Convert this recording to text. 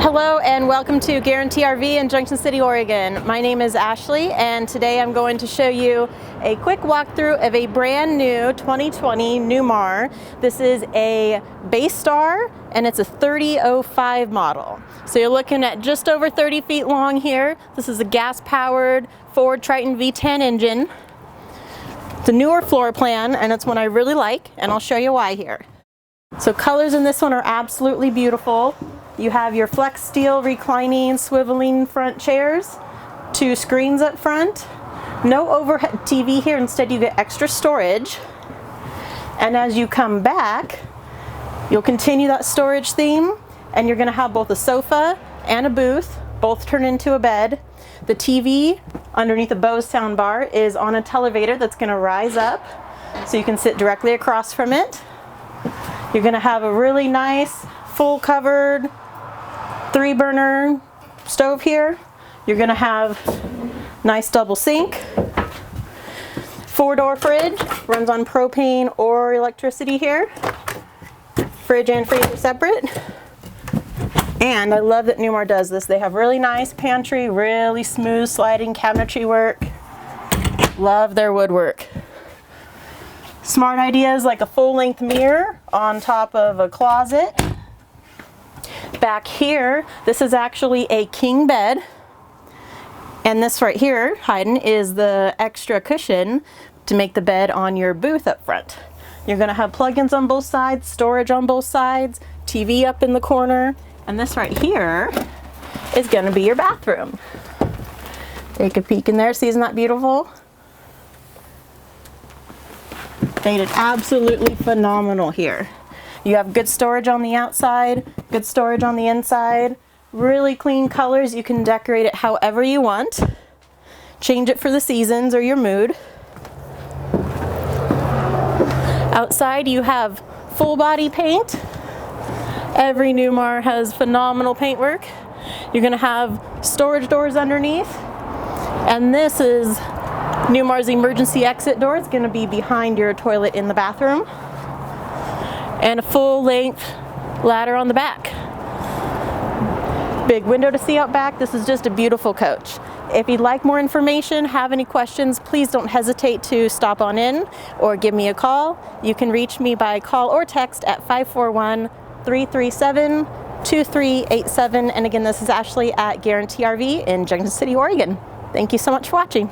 Hello and welcome to Guaranty RV in Junction City, Oregon. My name is Ashley and today I'm going to show you a quick walkthrough of a brand new 2020 Newmar. This is a Bay Star and it's a 3005 model. So you're looking at just over 30 feet long here. This is a gas-powered Ford Triton V10 engine. It's a newer floor plan and it's one I really like, and I'll show you why here. So colors in this one are absolutely beautiful. You have your flex steel reclining, swiveling front chairs, 2 screens up front, no overhead TV here, instead you get extra storage. And as you come back, you'll continue that storage theme, and you're going to have both a sofa and a booth, both turn into a bed. The TV underneath the Bose soundbar is on a televator that's going to rise up, so you can sit directly across from it. You're going to have a really nice, full covered 3-burner stove here. You're going to have nice double sink. 4-door fridge, runs on propane or electricity here. Fridge and freezer separate. And I love that Newmar does this. They have really nice pantry, really smooth sliding cabinetry work. Love their woodwork. Smart ideas like a full-length mirror on top of a closet. Back here, this is actually a king bed, and this right here hiding is the extra cushion to make the bed on your booth up front. You're going to have plug-ins on both sides, storage on both sides, TV up in the corner, and this right here is going to be your bathroom. Take a peek in there. See, isn't that beautiful? They did absolutely phenomenal here. You have good storage on the outside, good storage on the inside, really clean colors. You can decorate it however you want. Change it for the seasons or your mood. Outside you have full body paint. Every Newmar has phenomenal paintwork. You're going to have storage doors underneath. And this is Newmar's emergency exit door. It's going to be behind your toilet in the bathroom. And a full-length ladder on the back. Big window to see out back. This is just a beautiful coach. If you'd like more information, have any questions, please don't hesitate to stop on in or give me a call. You can reach me by call or text at 541-337-2387. And again, this is Ashley at Guaranty RV in Junction City, Oregon. Thank you so much for watching.